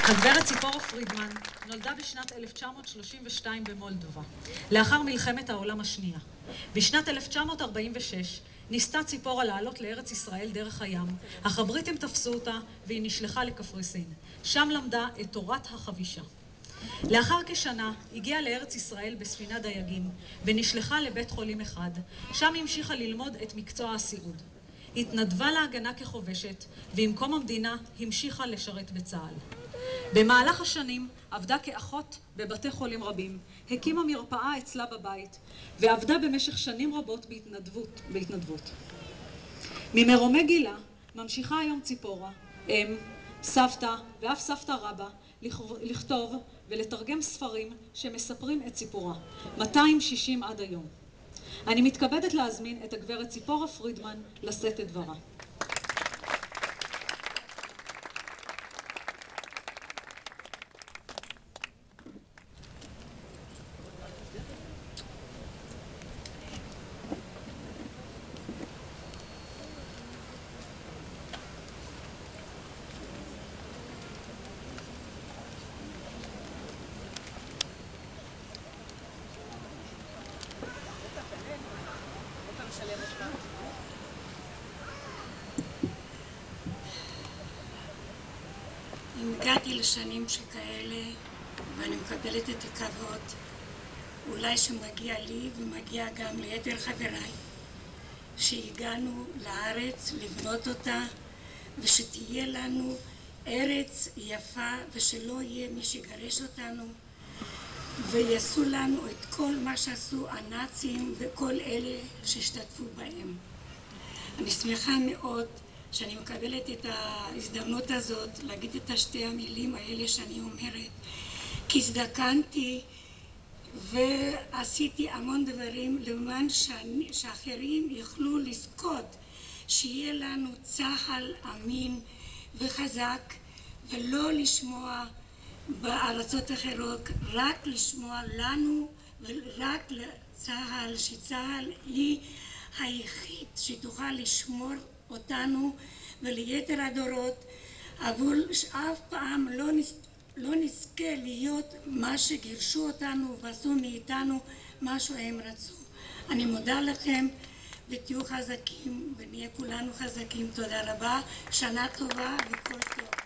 הגברת ציפורה פרידמן נולדה בשנת 1932 במולדובה, לאחר מלחמת העולם השנייה. בשנת 1946 ניסתה ציפורה לעלות לארץ ישראל דרך הים, אך הבריטים תפסו אותה והיא נשלחה לקפריסין. שם למדה את תורת החבישה. לאחר כשנה הגיעה לארץ ישראל בספינת דייגים ונשלחה לבית חולים אחד, שם המשיכה ללמוד את מקצוע הסיעוד. התנדבה להגנה כחובשת ועם קום המדינה המשיכה לשרת בצה"ל. במהלך השנים עבדה כאחות בבתי חולים רבים, הקימה מרפאה אצלה בבית ועבדה במשך שנים רבות בהתנדבות. ממרומי גילה ממשיכה היום ציפורה, אם, סבתא ואף סבתא רבא לכתוב ולתרגם ספרים שמספרים את סיפורה, 260 עד היום. אני מתכבדת להזמין את הגברת ציפורה פרידמן לשאת את דברה. אם הגעתי לשנים שכאלה ואני מקבלת את הכבוד, אולי שמגיע לי ומגיע גם ליתר חבריי, שהגענו לארץ לבנות אותה ושתהיה לנו ארץ יפה ושלא יהיה מי שיגרש אותנו ויעשו לנו את כל מה שעשו הנאצים וכל אלה שהשתתפו בהם. אני שמחה מאוד שאני מקבלת את ההזדמנות הזאת להגיד את שתי המילים האלה שאני אומרת, כי הזדקנתי ועשיתי המון דברים למען שאחרים יוכלו לזכות שיהיה לנו צה"ל אמין וחזק, ולא לשמוע בארצות אחרות, רק לשמוע לנו ורק לצה"ל, שצה"ל היא היחיד שתוכל לשמור אותנו וליתר הדורות, אבל שאף פעם לא נזכה להיות מה שגירשו אותנו ועשו מאיתנו מה שהם רצו. אני מודה לכם ותהיו חזקים ונהיה כולנו חזקים. תודה רבה, שנה טובה וכל טוב.